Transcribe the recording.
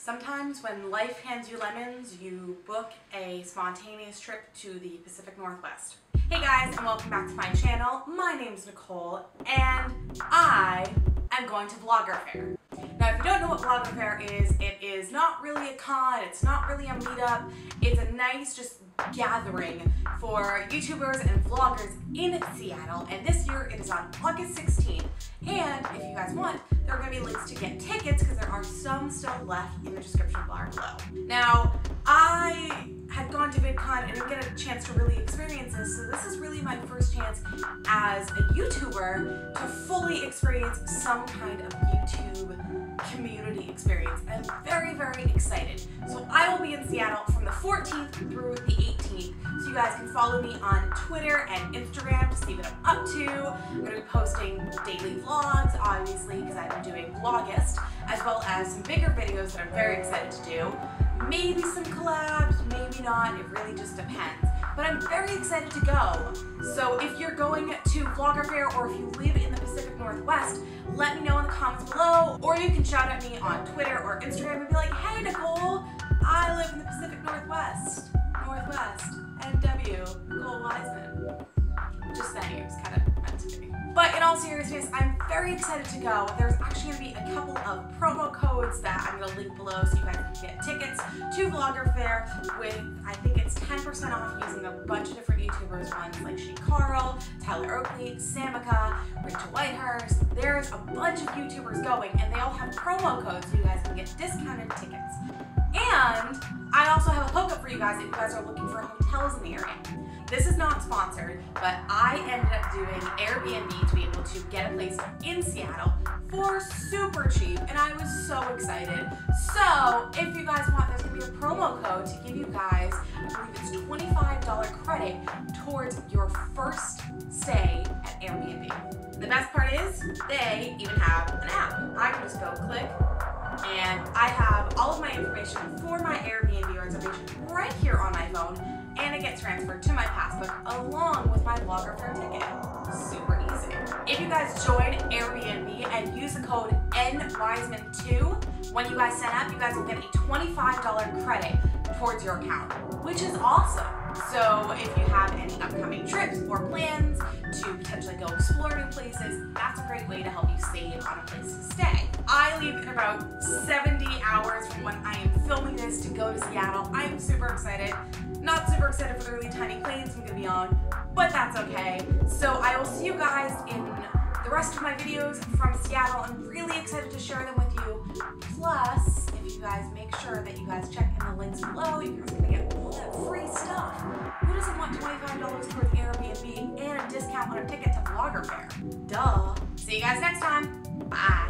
Sometimes when life hands you lemons, you book a spontaneous trip to the Pacific Northwest. Hey guys, and welcome back to my channel. My name's Nicole, and I am going to Vlogger Fair. Now, if you don't know what Vlogger Fair is, it is not really a con, it's not really a meetup, it's a nice just gathering for YouTubers and vloggers in Seattle, and this year it is on August 16th. And if you guys want, there are going to be links to get tickets because there are some still left in the description bar below. Now, I had gone to VidCon and didn't get a chance to really experience this, so this is really my first chance as a YouTuber to fully experience some kind of YouTube community experience. I'm very, very excited. So I will be in Seattle from the 14th through the 18th, so you guys can follow me on Twitter and Instagram to see what I'm up to. I'm going to be posting daily vlogs, obviously, because I've been doing Vlogust, as well as some bigger videos that I'm very excited to do. Maybe some collabs, maybe not, it really just depends. But I'm very excited to go. So if you're going to Vlogger Fair or if you live in the Pacific Northwest, let me know in the comments below, or you can shout at me on Twitter or Instagram and be like, hey Nicole, I live in the Pacific Northwest, NW, Nicole Wiseman. Just saying, it was kind of meant to be. But in all seriousness, I'm very excited to go. There's actually going to be a couple of promo codes that I'm going to link below so you guys can get tickets to Vlogger Fair with, I think it's 10% off using a bunch of different YouTubers, ones like She Carl, Tyler Oakley, Samika, Rachel Whitehurst. There's a bunch of YouTubers going and they all have promo codes so you guys can get discounted tickets. And I also have a hookup for you guys if you guys are looking for hotels in the area. This is not sponsored, but I ended up doing Airbnb to be able to get a place in Seattle for super cheap, and I was so excited. So if you guys want, there's going to be a promo code to give you guys, I believe it's $25 credit towards your first stay at Airbnb. The best part is they even have an app. I can just go click, and I have all of my information for my Airbnb reservation right here on my phone, and it gets transferred to my passbook along with my Vlogger Fair ticket. Super easy. If you guys join Airbnb and use the code NWiseman2, when you guys sign up, you guys will get a $25 credit towards your account, which is awesome. So if you have any upcoming trips or plans to potentially go explore new places, that's a great way to help you save on a place to stay. I leave in about 70 hours from when I am filming this to go to Seattle. I am super excited. Not super excited for the really tiny planes I'm going to be on, but that's okay. So I will see you guys in the rest of my videos from Seattle. I'm really excited to share them with you. Plus, if you guys make sure that you guys check in the links below, you guys are going to get all that free stuff. Who doesn't want $25 towards Airbnb and a discount on a ticket to Vlogger Fair? Duh. See you guys next time. Bye.